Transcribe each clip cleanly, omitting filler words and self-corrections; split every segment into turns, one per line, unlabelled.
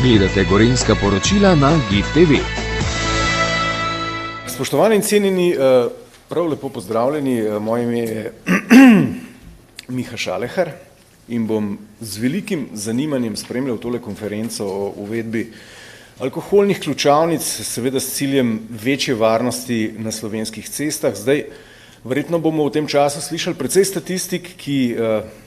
Gledate Gorenjska poročila na GIF TV.
Spoštovani in cenjeni, prav lepo pozdravljeni. Moje ime je Miha Šalehar in bom z velikim zanimanjem spremljal tole konferenco o uvedbi alkoholnih ključavnic, seveda s ciljem večje varnosti na slovenskih cestah. Zdaj, verjetno bomo v tem času slišali precej statistik, ki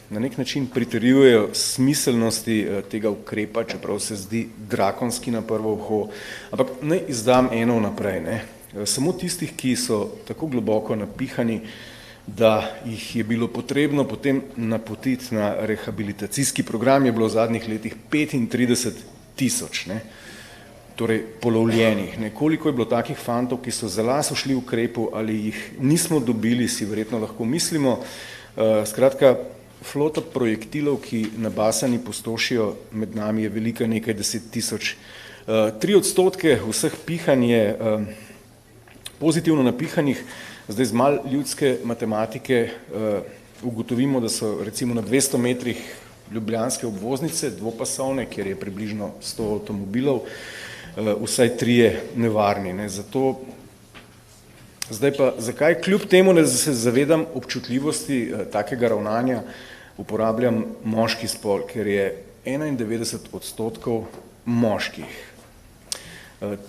na nek način pritrjujejo smiselnosti tega ukrepa, čeprav se zdi drakonski na prvo oko, ampak naj izdam eno vnaprej, ne. Samo tistih, ki so tako globoko napihani, da jih je bilo potrebno potem napotiti na rehabilitacijski program, je bilo v zadnjih letih 35.000, ne. Torej polovljenih. Koliko je bilo takih fantov, ki so za las ušli v ukrepu ali jih nismo dobili, si verjetno lahko mislimo. Skratka, flota projektilov, ki nabasani pustošijo med nami, je velika nekaj 10.000. 3% vseh pihanj je pozitivno napihanih. Zdaj z malo ljudske matematike ugotovimo, da so recimo na 200 metrih ljubljanske obvoznice, dvopasovne, kjer je približno 100 avtomobilov, vsaj 3 nevarni. Zato, zdaj pa, zakaj kljub temu, da se zavedam občutljivosti takega ravnanja, uporabljam moški spol, ker je 91% moških.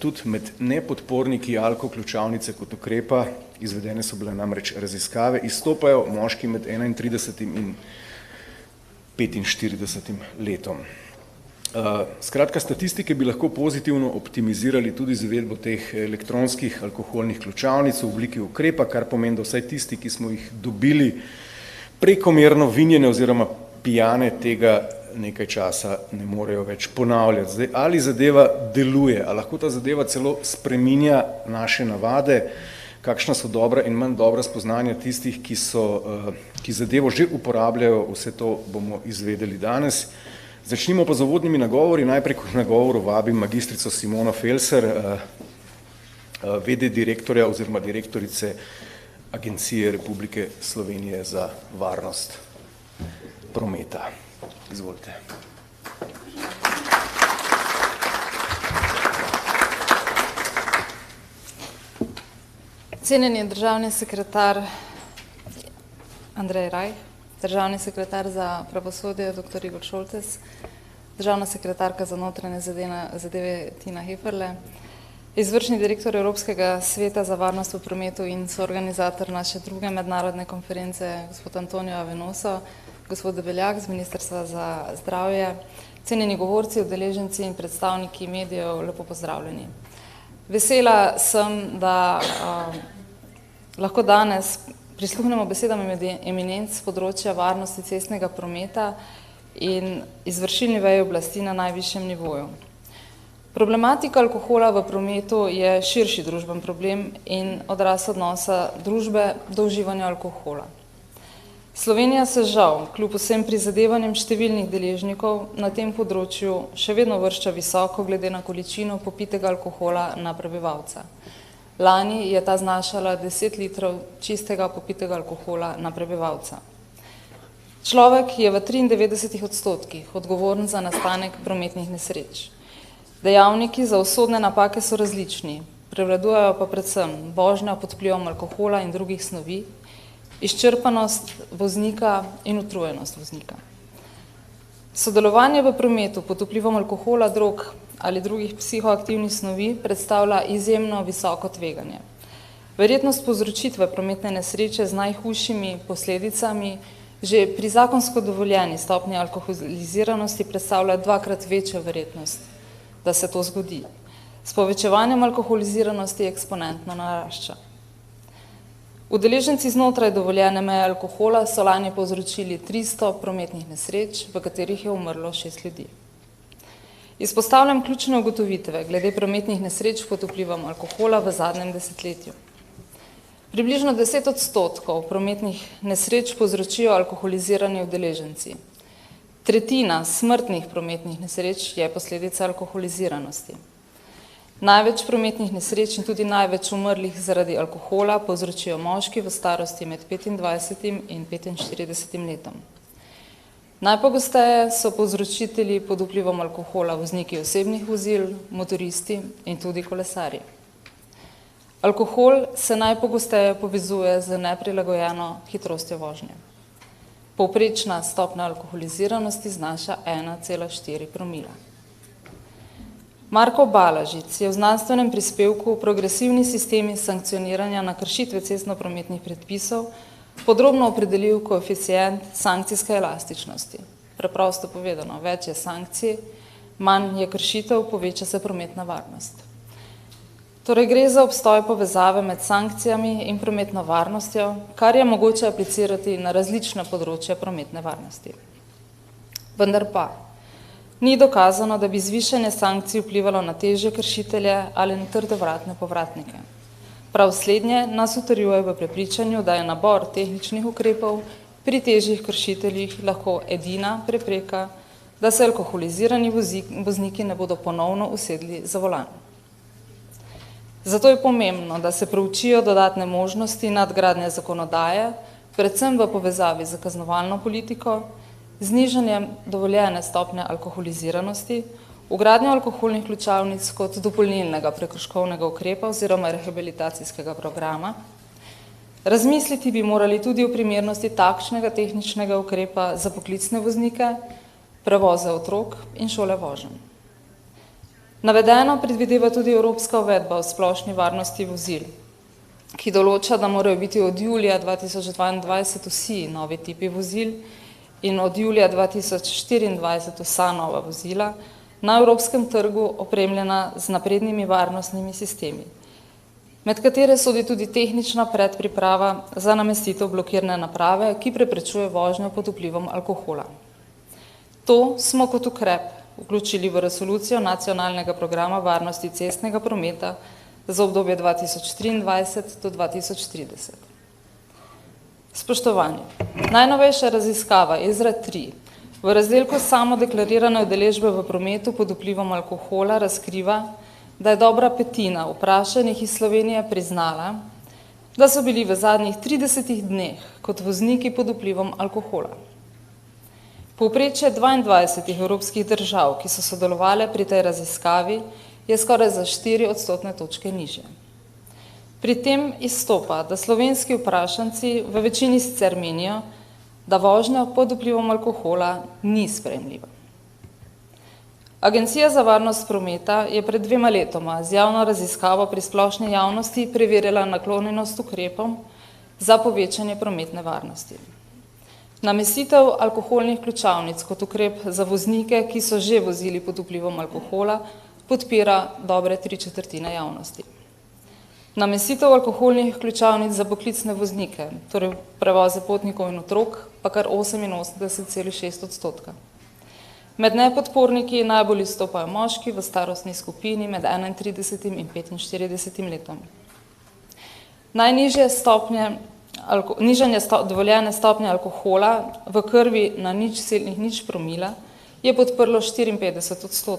Tudi med nepodporniki alkoključavnice kot ukrepa, izvedene so bile namreč raziskave, izstopajo moški med 31 in 45 letom. Skratka, statistike bi lahko pozitivno optimizirali tudi z uvedbo teh elektronskih alkoholnih ključavnic v obliki ukrepa, kar pomeni, da vsaj tisti, ki smo jih dobili prekomerno vinjene oziroma pijane, tega nekaj časa ne morejo več ponavljati. Zdaj, ali zadeva deluje, ali lahko ta zadeva celo spreminja naše navade, kakšna so dobra in manj dobra spoznanja tistih, ki zadevo že uporabljajo, vse to bomo izvedeli danes. Začnimo pa z uvodnimi nagovori. Najprej kot nagovoru vabim magistrico Simono Felser, VD direktorja oziroma direktorice Agencije Republike Slovenije za varnost prometa. Izvolite.
Cenjeni državni sekretar Andrej Rajh, državni sekretar za pravosodje dr. Igor Šoltes, državna sekretarka za notranje zadeve Tina Heferle, izvršni direktor Evropskega sveta za varnost v prometu in soorganizator naše druge mednarodne konference, gospod Antonio Avenoso, gospod Debeljak z Ministrstva za zdravje, cenjeni govorci, udeleženci in predstavniki medijev, lepo pozdravljeni. Vesela sem, da lahko danes prisluhnemo besedam eminenc z področja varnosti cestnega prometa in izvršilni veji oblasti na najvišjem nivoju. Problematika alkohola v prometu je širši družben problem in odraz odnosa družbe do uživanja alkohola. Slovenija se žal, kljub vsem prizadevanjem številnih deležnikov, na tem področju še vedno vršča visoko glede na količino popitega alkohola na prebivalca. Lani je ta znašala 10 litrov čistega popitega alkohola na prebivalca. Človek je v 93% odgovoren za nastanek prometnih nesreč. Dejavniki za usodne napake so različni, prevladujejo pa predvsem vožnja pod vplivom alkohola in drugih snovi, izčrpanost voznika in utrujenost voznika. Sodelovanje v prometu pod vplivom alkohola, drog ali drugih psihoaktivnih snovi predstavlja izjemno visoko tveganje. Verjetnost povzročitve prometne nesreče z najhujšimi posledicami že pri zakonsko dovoljeni stopnji alkoholiziranosti predstavlja 2-krat večjo verjetnost, da se to zgodi. S povečevanjem alkoholiziranosti eksponentno narašča. Udeleženci znotraj dovoljene meje alkohola so lani povzročili 300 prometnih nesreč, v katerih je umrlo 6 ljudi. Izpostavljam ključne ugotovitve glede prometnih nesreč pod vplivom alkohola v zadnjem desetletju. Približno 10% prometnih nesreč povzročijo alkoholizirani udeleženci. Tretjina smrtnih prometnih nesreč je posledica alkoholiziranosti. Največ prometnih nesreč in tudi največ umrlih zaradi alkohola povzročijo moški v starosti med 25 in 45 letom. Najpogosteje so povzročitelji pod vplivom alkohola vozniki osebnih vozil, motoristi in tudi kolesarji. Alkohol se najpogosteje povezuje z neprilagojeno hitrostjo vožnje. Povprečna stopnja alkoholiziranosti znaša 1,4 promila. Marko Balažic je v znanstvenem prispevku Progresivni sistemi sankcioniranja na kršitve cestno-prometnih predpisov podrobno opredelil koeficient sankcijske elastičnosti. Preprosto povedano, več je sankcij, manj je kršitev, poveča se prometna varnost. Torej gre za obstoj povezave med sankcijami in prometno varnostjo, kar je mogoče aplicirati na različna področja prometne varnosti. Vendar pa ni dokazano, da bi zvišanje sankcij vplivalo na težje kršitelje ali na trdovratne povratnike. Prav slednje nas utrjuje v prepričanju, da je nabor tehničnih ukrepov pri težjih kršiteljih lahko edina prepreka, da se alkoholizirani vozniki ne bodo ponovno usedli za volan. Zato je pomembno, da se proučijo dodatne možnosti nadgradnje zakonodaje, predvsem v povezavi z kaznovalno politiko, znižanjem dovoljene stopnje alkoholiziranosti, vgradnjo alkoholnih ključavnic kot dopolnilnega prekrškovnega ukrepa oziroma rehabilitacijskega programa. Razmisliti bi morali tudi o primernosti takšnega tehničnega ukrepa za poklicne voznike, prevoze otrok in šole voženj. Navedeno predvideva tudi evropska uvedba o splošni varnosti vozil, ki določa, da morajo biti od julija 2022 vsi novi tipi vozil in od julija 2024 vsa nova vozila na evropskem trgu opremljena z naprednimi varnostnimi sistemi, med katere sodi tudi tehnična predpriprava za namestitev blokirne naprave, ki preprečuje vožnjo pod vplivom alkohola. To smo kot ukrep vključili v resolucijo nacionalnega programa varnosti cestnega prometa za obdobje 2023 do 2030. Spoštovani, najnovejša raziskava EZRA 3 v razdelku samodeklarirane udeležbe v prometu pod vplivom alkohola razkriva, da je dobra petina vprašanih iz Slovenije priznala, da so bili v zadnjih 30 dneh kot vozniki pod vplivom alkohola. Povprečje 22 evropskih držav, ki so sodelovale pri tej raziskavi, je skoraj za 4 odstotne točke nižje. Pri tem izstopa, da slovenski vprašanci v večini sicer menijo, da vožnja pod vplivom alkohola ni sprejemljiva. Agencija za varnost prometa je pred 2 letoma z javno raziskavo pri splošni javnosti preverjala naklonjenost ukrepom za povečanje prometne varnosti. Namestitev alkoholnih ključavnic kot ukrep za voznike, ki so že vozili pod vplivom alkohola, podpira dobre 3/4 javnosti. Namestitev alkoholnih ključavnic za poklicne voznike, torej prevoze potnikov in otrok, pa kar 88,6%. Med nepodporniki najbolj izstopajo moški v starostni skupini med 31 in 45 letom. Najnižje stopnje nižanje dovoljene stopnje alkohola v krvi na 0,0 promila je podprlo 54%.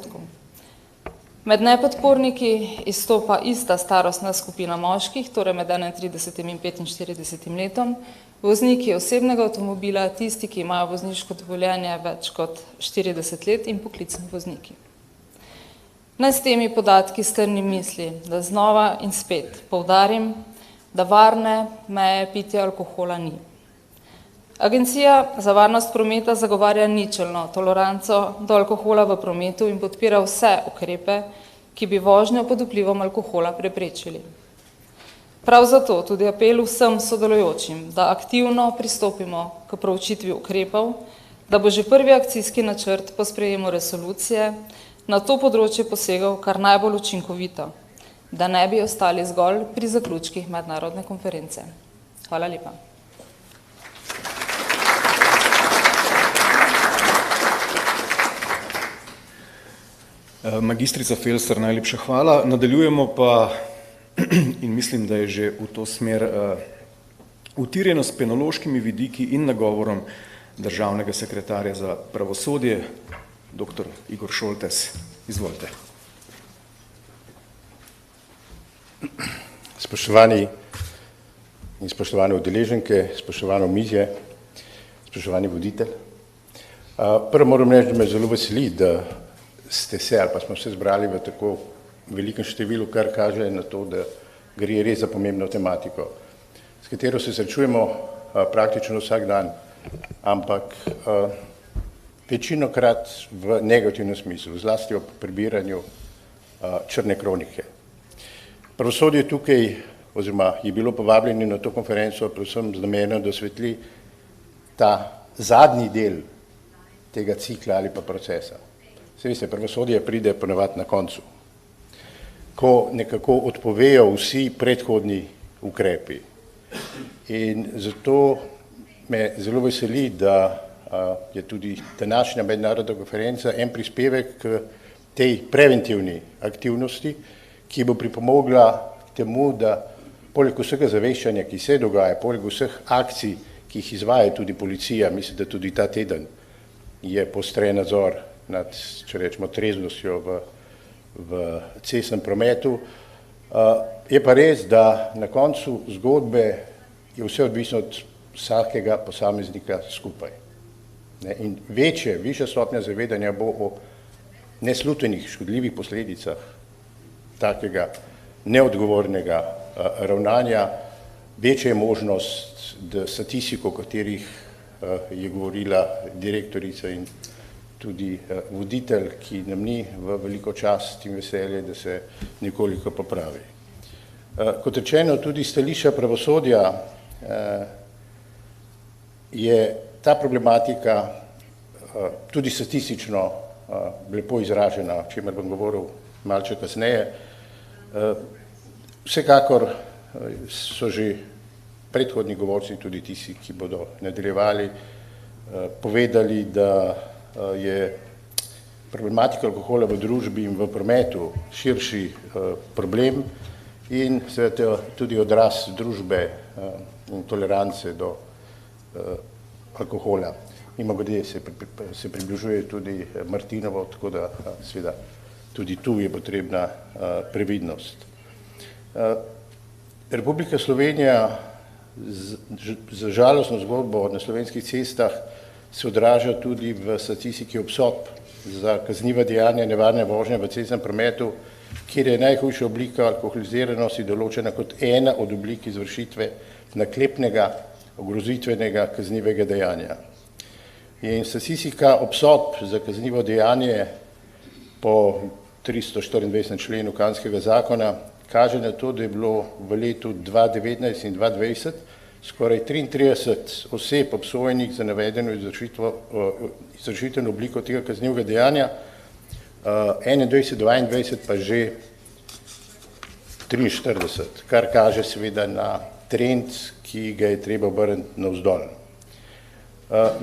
Med nepodporniki izstopa ista starostna skupina moških, torej med 31 in 45 letom, vozniki osebnega avtomobila, tisti, ki imajo vozniško dovoljenje več kot 40 let in poklicni vozniki. Naj s temi podatki strnim misli, da znova in spet poudarim, da varne meje pitja alkohola ni. Agencija za varnost prometa zagovarja ničelno toleranco do alkohola v prometu in podpira vse ukrepe, ki bi vožnjo pod vplivom alkohola preprečili. Prav zato tudi apel vsem sodelujočim, da aktivno pristopimo k proučitvi ukrepov, da bo že prvi akcijski načrt po sprejemu resolucije na to področje posegal kar najbolj učinkovito, da ne bi ostali zgolj pri zaključkih mednarodne konference. Hvala lepa.
Magistrica Felser, najlepša hvala. Nadaljujemo pa, in mislim, da je že v to smer utirjeno s penološkimi vidiki in nagovorom državnega sekretarja za pravosodje, dr. Igor Šoltes. Izvolite.
Spoštovani in spoštovane udeleženke, spoštovano omizje, spoštovani voditelj. Prvo moram reči, da me zelo veseli, da ste se ali pa smo se zbrali v tako velikem številu, kar kaže na to, da gre res za pomembno tematiko, s katero se srečujemo praktično vsak dan, ampak večinokrat v negativnem smislu, zlasti ob prebiranju črne kronike. Pravosodje tukaj, oziroma je bilo povabljeno na to konferenco predvsem z namenom, da osvetli ta zadnji del tega cikla ali pa procesa. Saj veste, pravosodje pride ponavadi na koncu, ko nekako odpovejo vsi predhodni ukrepi. In zato me zelo veseli, da je tudi današnja mednarodna konferenca en prispevek k tej preventivni aktivnosti, ki bo pripomogla k temu, da poleg vsega zaveščanja, ki se dogaja, poleg vseh akcij, ki jih izvaja tudi policija, mislim, da tudi ta teden je poostren nadzor nad, če rečemo, treznostjo v cestnem prometu. Je pa res, da na koncu zgodbe je vse odvisno od vsakega posameznika skupaj. In višja stopnja zavedanja bo o neslutenih, škodljivih posledicah takega neodgovornega ravnanja, večja je možnost, da statistiko, o katerih je govorila direktorica in tudi voditelj, ki nam ni v veliko čast in veselje, da se nekoliko popravi. Kot rečeno, tudi stališča pravosodja je ta problematika tudi statistično lepo izražena, o čemer bom govoril malce kasneje. Vsekakor so že predhodni govorci, tudi tisti, ki bodo nadaljevali, povedali, da je problematika alkohola v družbi in v prometu širši problem in seveda tudi odraz družbe in tolerance do alkohola. Mimogrede se približuje tudi Martinovo, tako da seveda tudi tu je potrebna previdnost. Republika Slovenija z žalostno zgodbo na slovenskih cestah se odraža tudi v statistiki obsodb za kazniva dejanja nevarne vožnje v cestnem prometu, kjer je najhujša oblika alkoholiziranosti določena kot ena od oblik izvršitve naklepnega, ogrozitvenega kaznivega dejanja. In statistika obsodb za kaznivo dejanje po 324. členu Kazenskega zakona kaže na to, da je bilo v letu 2019 in 2020 skoraj 33 oseb obsojenih za navedeno izvršitveno obliko tega kaznivega dejanja, 21-22 pa že 43, kar kaže seveda na trend, ki ga je treba obrniti navzdol.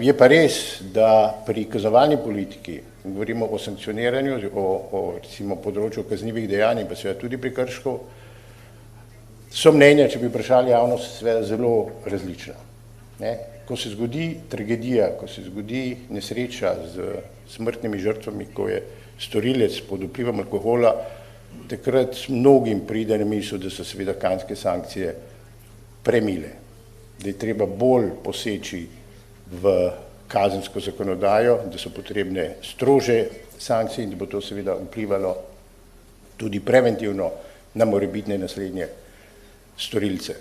Je pa res, da pri kaznovalni politiki, govorimo o sankcioniranju, o recimo področju kaznivih dejanj, pa seveda tudi prekrškov, so mnenja, če bi vprašali javnost, seveda zelo različna. Ko se zgodi tragedija, ko se zgodi nesreča z smrtnimi žrtvami, ko je storilec pod vplivom alkohola, takrat mnogim pride na misel, da so seveda kazenske sankcije premile, da je treba bolj poseči v kazensko zakonodajo, da so potrebne strože sankcije in da bo to seveda vplivalo tudi preventivno na morebitne naslednje storilce.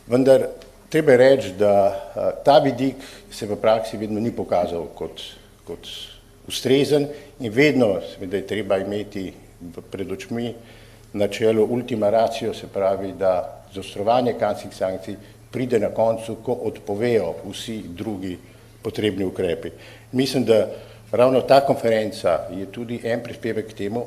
Vendar treba reči, da ta vidik se v praksi vedno ni pokazal kot ustrezen in vedno seveda je treba imeti pred očmi načelo ultima ratio, se pravi, da zaostrovanje kazenskih sankcij pride na koncu, ko odpovejo vsi drugi potrebni ukrepi. Mislim, da ravno ta konferenca je tudi en prispevek k temu,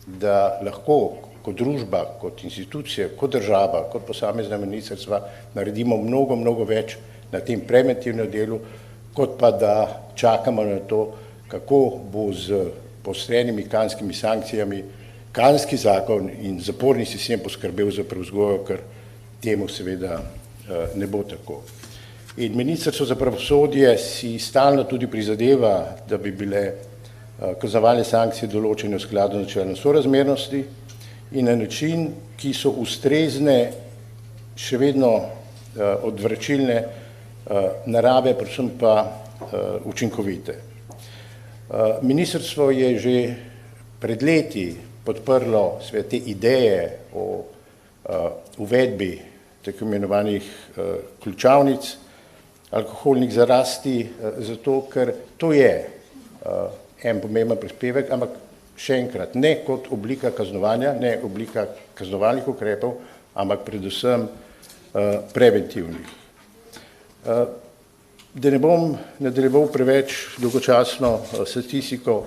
da lahko kot družba, kot institucija, kot država, kot posamezna ministrstva naredimo mnogo več na tem preventivnem delu, kot pa da čakamo na to, kako bo z poostrenimi kazenskimi sankcijami kazenski zakon in zaporni sistem poskrbel za prevzgojo, ker temu seveda ne bo tako. In Ministrstvo za pravosodje si stalno tudi prizadeva, da bi bile kaznovalne sankcije določene v skladu z načelom sorazmernosti in na način, ki so ustrezne, še vedno odvračilne narave, predvsem pa učinkovite. Ministrstvo je že pred leti podprlo te ideje o uvedbi tako imenovanih ključavnic alkoholnih za rasti, zato ker to je en pomemben prispevek, ampak še enkrat, ne kot oblika kaznovanja, ne oblika kaznovalnih ukrepov, ampak predvsem preventivnih. Da ne bom nadaljeval preveč dolgočasno statistiko,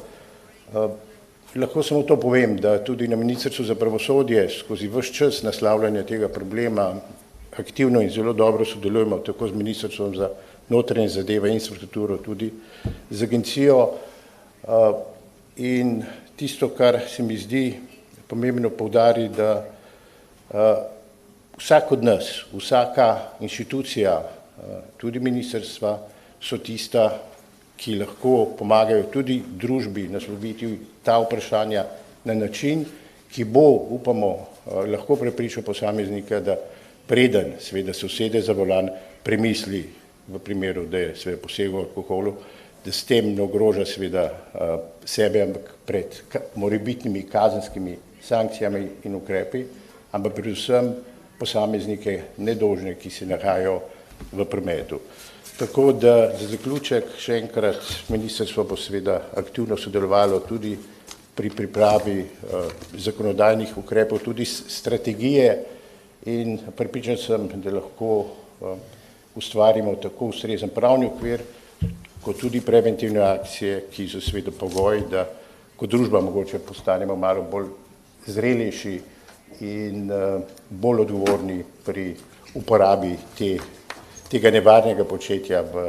lahko samo to povem, da tudi na Ministrstvu za pravosodje skozi ves čas naslavljanja tega problema aktivno in zelo dobro sodelujemo tako z Ministrstvom za notranje zadeve in infrastrukturo, tudi z agencijo. In tisto, kar se mi zdi pomembno poudariti, da vsak od nas, vsaka inštitucija, tudi ministrstva, so tista, ki lahko pomagajo tudi družbi nasloviti ta vprašanja na način, ki bo, upamo, lahko prepričal posameznika, da preden seveda se usede za volan, premisli v primeru, da je seveda posegel v alkoholu, da s tem ne ogroža seveda sebe, ampak pred morebitnimi kazenskimi sankcijami in ukrepi, ampak predvsem posameznike nedolžne, ki se nahajajo v prometu. Tako da za zaključek še enkrat ministrstvo bo seveda aktivno sodelovalo tudi pri pripravi zakonodajnih ukrepov, tudi strategije in prepričan sem, da lahko ustvarimo tako ustrezen pravni okvir, kot tudi preventivne akcije, ki so seveda pogoj, da kot družba mogoče postanemo malo bolj zrelejši in bolj odgovorni pri uporabi tega nevarnega početja v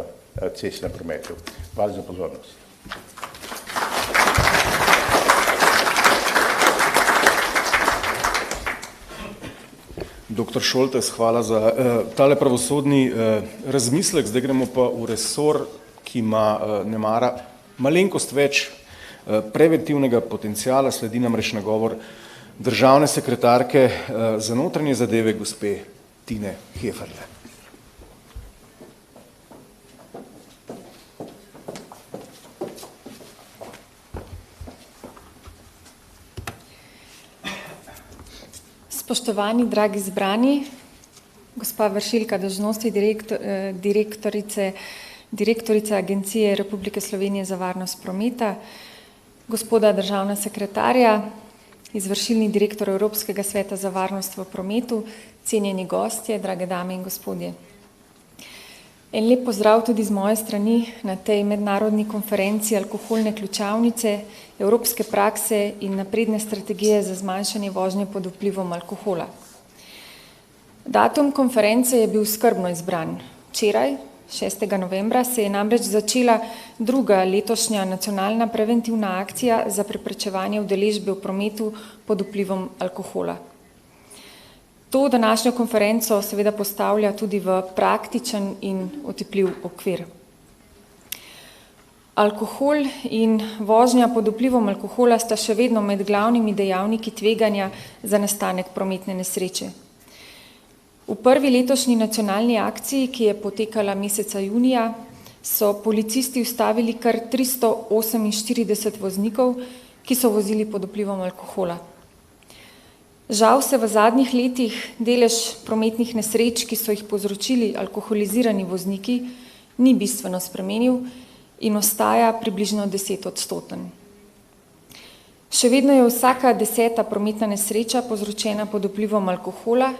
cestnem prometu. Hvala za pozornost.
Doktor Šoltes, hvala za tale pravosodni razmislek. Zdaj gremo pa v resor, ki ima nemara malenkost več preventivnega potencijala. Sledi namreč nagovor državne sekretarke za notranje zadeve, gospe Tine Heferle.
Spoštovani, dragi zbrani, gospa vršilka dolžnosti direktorice Agencije Republike Slovenije za varnost prometa, gospoda državna sekretarja, izvršilni direktor Evropskega sveta za varnost v prometu, cenjeni gostje, drage dame in gospodje. En lep pozdrav tudi z moje strani na tej mednarodni konferenci alkoholne ključavnice, evropske prakse in napredne strategije za zmanjšanje vožnje pod vplivom alkohola. Datum konference je bil skrbno izbran. Včeraj, 6. novembra, se je namreč začela druga letošnja nacionalna preventivna akcija za preprečevanje udeležbe v prometu pod vplivom alkohola. To današnjo konferenco seveda postavlja tudi v praktičen in otipljiv okvir. Alkohol in vožnja pod vplivom alkohola sta še vedno med glavnimi dejavniki tveganja za nastanek prometne nesreče. V prvi letošnji nacionalni akciji, ki je potekala meseca junija, so policisti ustavili kar 348 voznikov, ki so vozili pod vplivom alkohola. Žal se v zadnjih letih delež prometnih nesreč, ki so jih povzročili alkoholizirani vozniki, ni bistveno spremenil in ostaja približno 10-odstoten. Še vedno je vsaka 10. prometna nesreča povzročena pod vplivom alkohola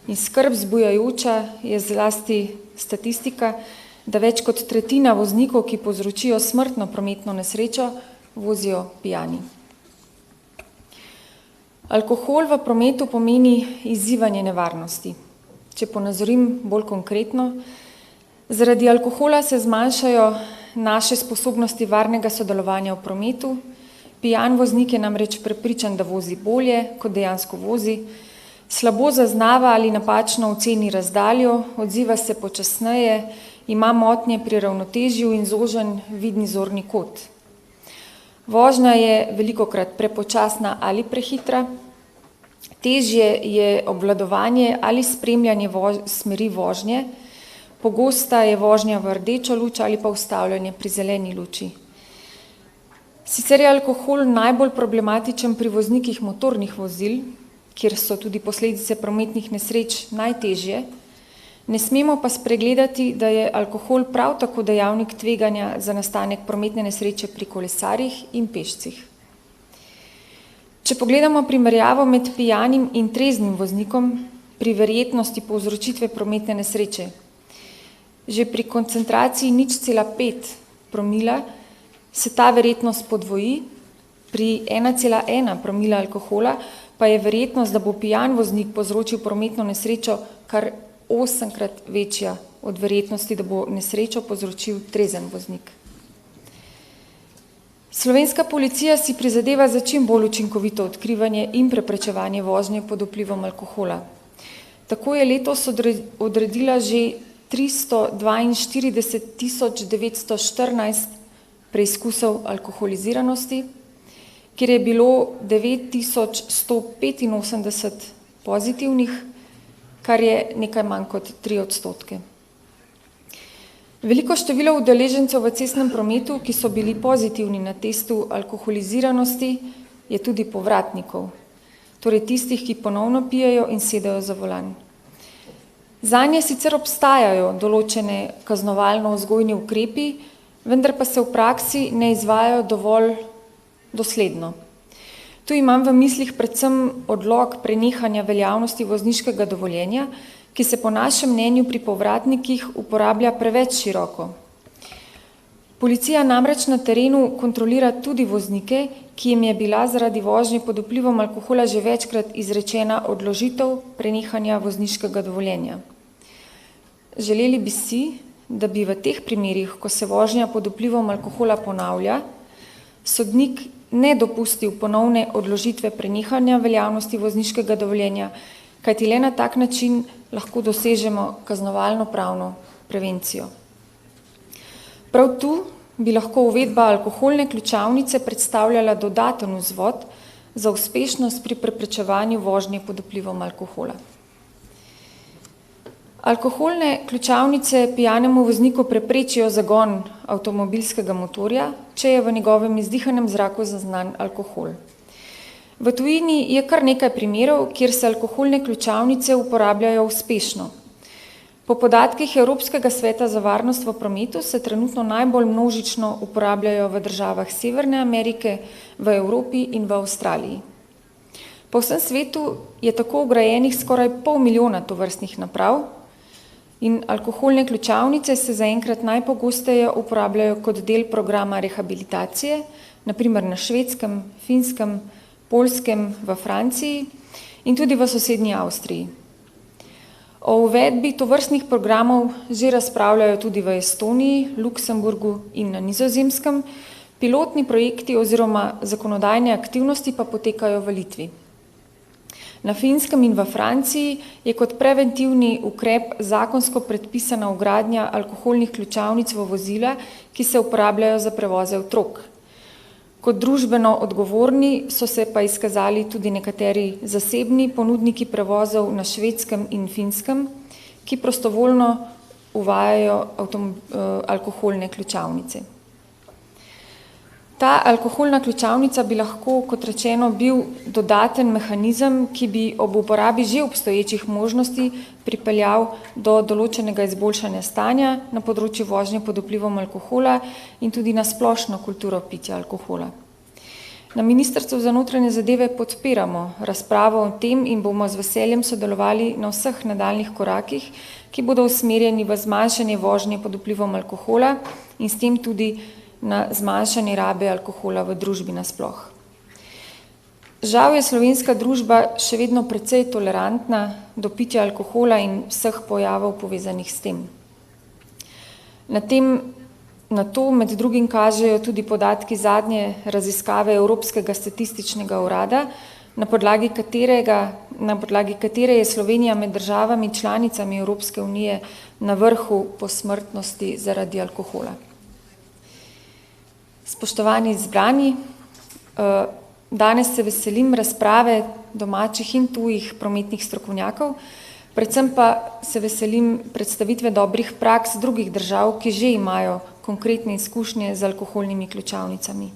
in skrb vzbujajoča je zlasti statistika, da več kot tretjina voznikov, ki povzročijo smrtno prometno nesrečo, vozijo pijani. Alkohol v prometu pomeni izzivanje nevarnosti. Če ponazorim bolj konkretno, zaradi alkohola se zmanjšajo naše sposobnosti varnega sodelovanja v prometu, pijan voznik je namreč prepričan, da vozi bolje, kot dejansko vozi, slabo zaznava ali napačno oceni razdaljo, odziva se počasneje, ima motnje pri ravnotežju in zožen vidni zorni kot. Vožnja je velikokrat prepočasna ali prehitra, težje je obvladovanje ali spremljanje smeri vožnje, pogosta je vožnja v rdečo luč ali pa ustavljanje pri zeleni luči. Sicer je alkohol najbolj problematičen pri voznikih motornih vozil, kjer so tudi posledice prometnih nesreč najtežje, ne smemo pa spregledati, da je alkohol prav tako dejavnik tveganja za nastanek prometne nesreče pri kolesarjih in pešcih. Če pogledamo primerjavo med pijanim in treznim voznikom pri verjetnosti povzročitve prometne nesreče, že pri koncentraciji 0,5 promila se ta verjetnost podvoji, pri 1,1 promila alkohola pa je verjetnost, da bo pijan voznik povzročil prometno nesrečo kar 8-krat večja od verjetnosti, da bo nesrečo povzročil trezen voznik. Slovenska policija si prizadeva za čim bolj učinkovito odkrivanje in preprečevanje vožnje pod vplivom alkohola. Tako je letos odredila že 342.914 preizkusov alkoholiziranosti, kjer je bilo 9.185 pozitivnih, kar je nekaj manj kot 3%. Veliko število udeležencev v cestnem prometu, ki so bili pozitivni na testu alkoholiziranosti, je tudi povratnikov, torej tistih, ki ponovno pijejo in sedajo za volan. Zanje sicer obstajajo določene kaznovalno-vzgojni ukrepi, vendar pa se v praksi ne izvajajo dovolj dosledno. Tu imam v mislih predvsem odlog prenehanja veljavnosti vozniškega dovoljenja, ki se po našem mnenju pri povratnikih uporablja preveč široko. Policija namreč na terenu kontrolira tudi voznike, ki jim je bila zaradi vožnje pod vplivom alkohola že večkrat izrečena odložitev prenehanja vozniškega dovoljenja. Želeli bi si, da bi v teh primerih, ko se vožnja pod vplivom alkohola ponavlja, sodnik ne dopustil ponovne odložitve prenehanja veljavnosti vozniškega dovoljenja, kajti le na tak način lahko dosežemo kaznovalno-pravno prevencijo. Prav tu bi lahko uvedba alkoholne ključavnice predstavljala dodaten vzvod za uspešnost pri preprečevanju vožnje pod vplivom alkohola. Alkoholne ključavnice pijanemu vozniku preprečijo zagon avtomobilskega motorja, če je v njegovem izdihanem zraku zaznan alkohol. V tujini je kar nekaj primerov, kjer se alkoholne ključavnice uporabljajo uspešno. Po podatkih Evropskega sveta za varnost v prometu se trenutno najbolj množično uporabljajo v državah Severne Amerike, v Evropi in v Avstraliji. Po vsem svetu je tako vgrajenih skoraj 500.000 tovrstnih naprav in alkoholne ključavnice se zaenkrat najpogosteje uporabljajo kot del programa rehabilitacije, na primer na Švedskem, Finskem, Poljskem, v Franciji in tudi v sosednji Avstriji. O uvedbi tovrstnih programov že razpravljajo tudi v Estoniji, Luksemburgu in na Nizozemskem, pilotni projekti oziroma zakonodajne aktivnosti pa potekajo v Litvi. Na Finskem in v Franciji je kot preventivni ukrep zakonsko predpisana vgradnja alkoholnih ključavnic v vozila, ki se uporabljajo za prevoze otrok. Kot družbeno odgovorni so se pa izkazali tudi nekateri zasebni ponudniki prevozov na Švedskem in Finskem, ki prostovoljno uvajajo alkoholne ključavnice. Ta alkoholna ključavnica bi lahko, kot rečeno, bil dodaten mehanizem, ki bi ob uporabi že obstoječih možnosti pripeljal do določenega izboljšanja stanja na področju vožnje pod vplivom alkohola in tudi na splošno kulturo pitja alkohola. Na Ministrstvu za notranje zadeve podpiramo razpravo o tem in bomo z veseljem sodelovali na vseh nadaljnjih korakih, ki bodo usmerjeni v zmanjšanje vožnje pod vplivom alkohola in s tem tudi na zmanjšanje rabe alkohola v družbi nasploh. Žal je slovenska družba še vedno precej tolerantna do pitja alkohola in vseh pojavov povezanih s tem. Na to med drugim kažejo tudi podatki zadnje raziskave Evropskega statističnega urada, na podlagi katere je Slovenija med državami članicami Evropske unije na vrhu po smrtnosti zaradi alkohola. Spoštovani zbrani, danes se veselim razprave domačih in tujih prometnih strokovnjakov, predvsem pa se veselim predstavitve dobrih praks drugih držav, ki že imajo konkretne izkušnje z alkoholnimi ključavnicami.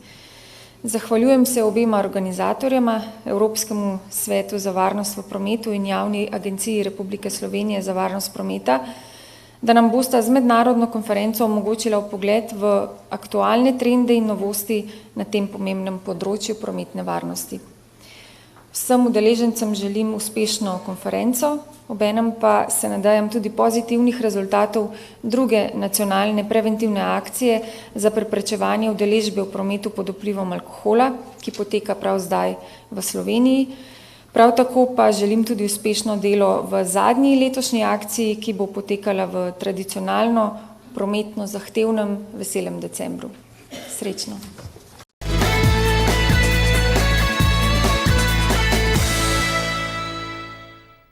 Zahvaljujem se obema organizatorjema, Evropskemu svetu za varnost v prometu in Javni agenciji Republike Slovenije za varnost prometa, da nam bosta z mednarodno konferenco omogočila vpogled v aktualne trende in novosti na tem pomembnem področju prometne varnosti. Vsem udeležencem želim uspešno konferenco, obenem pa se nadejam tudi pozitivnih rezultatov druge nacionalne preventivne akcije za preprečevanje udeležbe v prometu pod vplivom alkohola, ki poteka prav zdaj v Sloveniji. Prav tako pa želim tudi uspešno delo v zadnji letošnji akciji, ki bo potekala v tradicionalno prometno zahtevnem veselem decembru. Srečno!